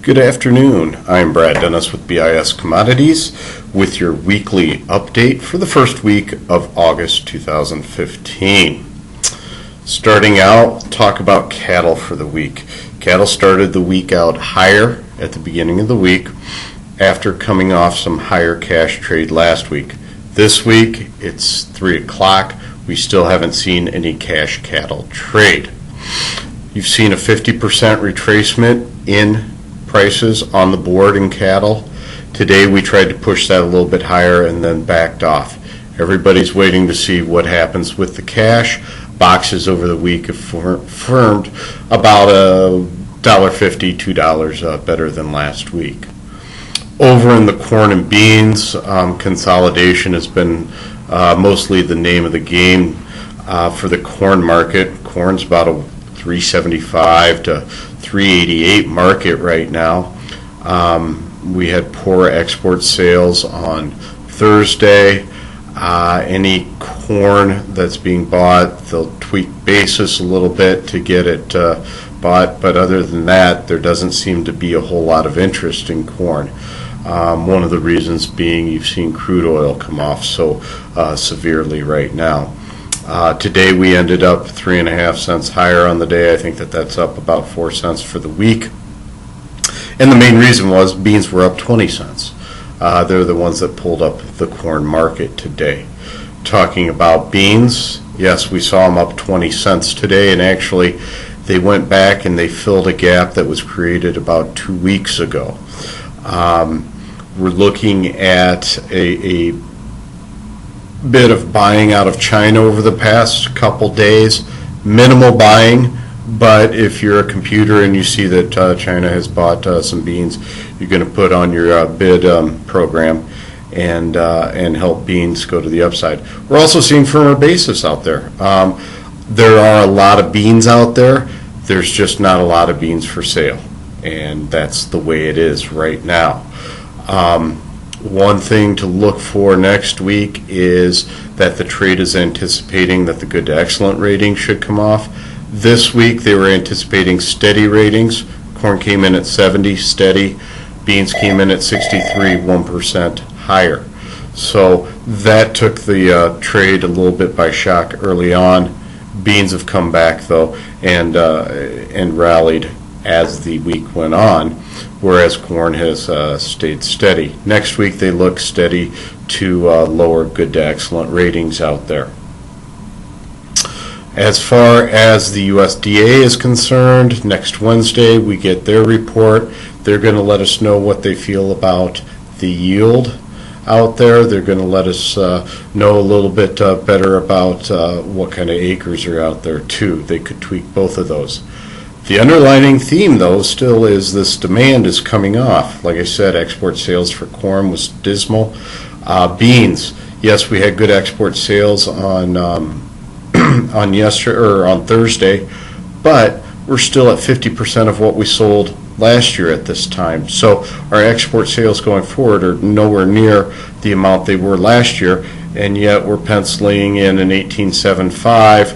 Good afternoon. I'm Brad Dennis with BIS Commodities with your weekly update for the first week of August 2015. Starting out, talk about cattle for the week. Cattle started the week out higher at the beginning of the week after coming off some higher cash trade last week. This week, it's 3 o'clock. We still haven't seen any cash cattle trade. You've seen a 50% retracement in prices on the board in cattle. Today we tried to push that a little bit higher and then backed off. Everybody's waiting to see what happens with the cash. Boxes over the week have firmed about $1.50, $2 better than last week. Over in the corn and beans, consolidation has been mostly the name of the game for the corn market. Corn's about a 375 to 388 market right now. We had poor export sales on Thursday. Any corn that's being bought, they'll tweak basis a little bit to get it bought, but other than that, there doesn't seem to be a whole lot of interest in corn. One of the reasons being you've seen crude oil come off so severely right now. Today we ended up 3.5 cents higher on the day. I think that's up about 4 cents for the week. And the main reason was beans were up 20 cents. They're the ones that pulled up the corn market today. Talking about beans, yes, we saw them up 20 cents today, and actually they went back and they filled a gap that was created about 2 weeks ago. We're looking at a bit of buying out of China over the past couple days. Minimal buying, but if you're a computer and you see that China has bought some beans, you're going to put on your bid program and help beans go to the upside. We're also seeing firmer basis out there. There are a lot of beans out there. There's just not a lot of beans for sale, and that's the way it is right now. One thing to look for next week is that the trade is anticipating that the good to excellent rating should come off. This week they were anticipating steady ratings. Corn came in at 70, steady. Beans came in at 63, 1% higher. So that took the trade a little bit by shock early on. Beans have come back though and rallied as the week went on, whereas corn has stayed steady. Next week they look steady to lower good to excellent ratings out there. As far as the USDA is concerned, next Wednesday we get their report. They're going to let us know what they feel about the yield out there. They're going to let us know a little bit better about what kind of acres are out there too. They could tweak both of those. The underlying theme, though, still is this demand is coming off. Like I said, export sales for corn was dismal. Beans, yes, we had good export sales on on Thursday, but we're still at 50% of what we sold last year at this time. So our export sales going forward are nowhere near the amount they were last year, and yet we're penciling in an 18.75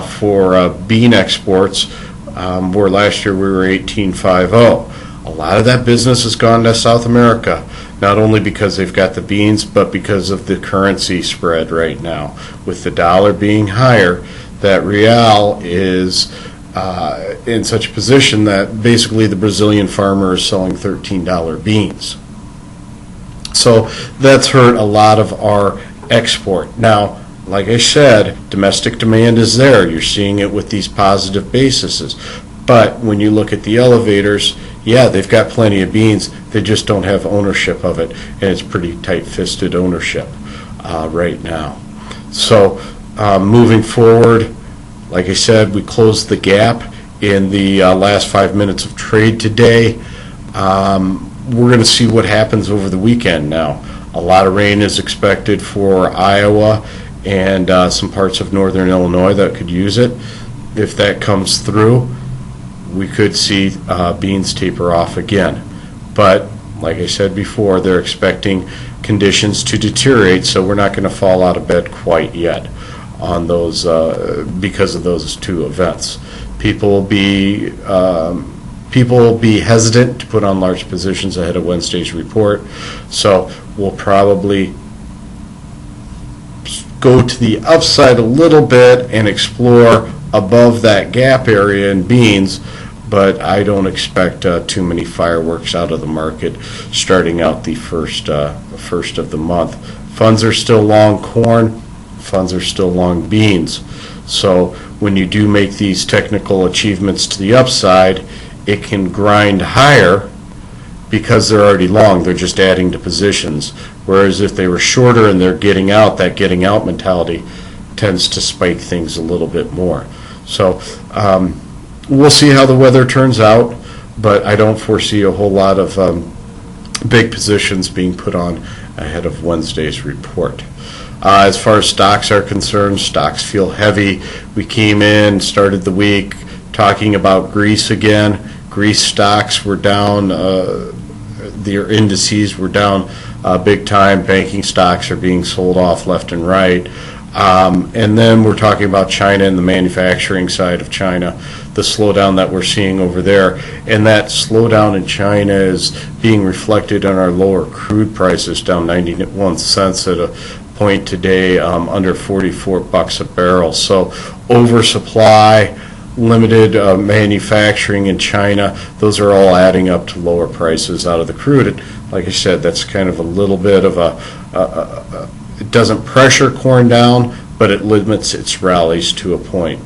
for bean exports. Where last year we were 18.50. A lot of that business has gone to South America, not only because they've got the beans, but because of the currency spread right now. With the dollar being higher, that real is in such a position that basically the Brazilian farmer is selling $13 beans. So that's hurt a lot of our export. Now, like I said, domestic demand is there. You're seeing it with these positive bases. But when you look at the elevators, yeah, they've got plenty of beans. They just don't have ownership of it, and it's pretty tight-fisted ownership right now. So moving forward, like I said, we closed the gap in the last 5 minutes of trade today. We're going to see what happens over the weekend now. A lot of rain is expected for Iowa and some parts of northern Illinois that could use it. If that comes through, we could see beans taper off again. But like I said before, they're expecting conditions to deteriorate, so we're not going to fall out of bed quite yet on those because of those two events. People will be people will be hesitant to put on large positions ahead of Wednesday's report. So we'll probably go to the upside a little bit and explore above that gap area in beans, but I don't expect too many fireworks out of the market starting out the first of the month. Funds are still long corn, funds are still long beans. So when you do make these technical achievements to the upside, it can grind higher because they're already long, they're just adding to positions. Whereas if they were shorter and they're getting out, that getting out mentality tends to spike things a little bit more. So we'll see how the weather turns out, but I don't foresee a whole lot of big positions being put on ahead of Wednesday's report. As far as stocks are concerned, stocks feel heavy. We came in, started the week talking about grease again. Grease stocks were down, their indices were down big time. Banking stocks are being sold off left and right. And then we're talking about China and the manufacturing side of China, the slowdown that we're seeing over there. And that slowdown in China is being reflected in our lower crude prices, down 91 cents at a point today, under 44 bucks a barrel. So oversupply, limited manufacturing in China, those are all adding up to lower prices out of the crude. And like I said, that's kind of a little bit of it doesn't pressure corn down, but it limits its rallies to a point.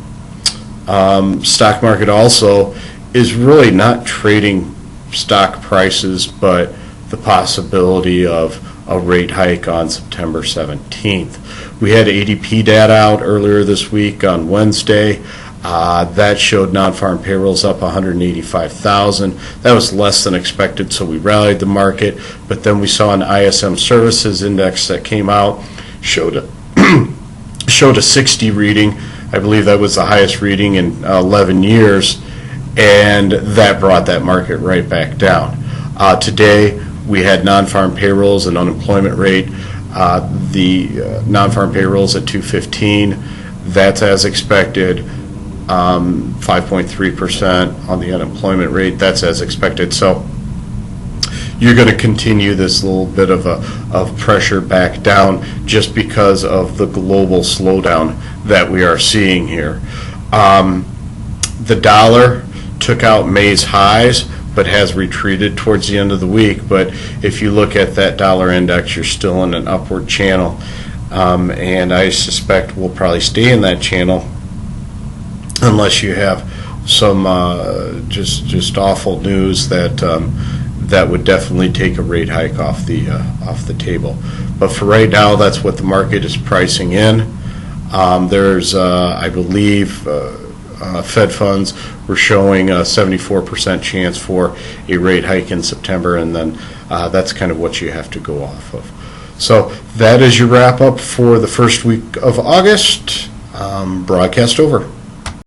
Stock market also is really not trading stock prices, but the possibility of a rate hike on September 17th. We had ADP data out earlier this week on Wednesday. That showed non-farm payrolls up 185,000. That was less than expected, so we rallied the market. But then we saw an ISM services index that came out, showed a 60 reading. I believe that was the highest reading in 11 years, and that brought that market right back down. Today, we had non-farm payrolls and unemployment rate. The non-farm payrolls at 215. That's as expected. 5.3% on the unemployment rate. That's as expected. So you're going to continue this little bit of pressure back down just because of the global slowdown that we are seeing here. The dollar took out May's highs, but has retreated towards the end of the week. But if you look at that dollar index, you're still in an upward channel, and I suspect we'll probably stay in that channel unless you have some just awful news that would definitely take a rate hike off the table. But for right now, that's what the market is pricing in. There's, I believe, Fed funds were showing a 74% chance for a rate hike in September, and then that's kind of what you have to go off of. So that is your wrap up for the first week of August. Broadcast over.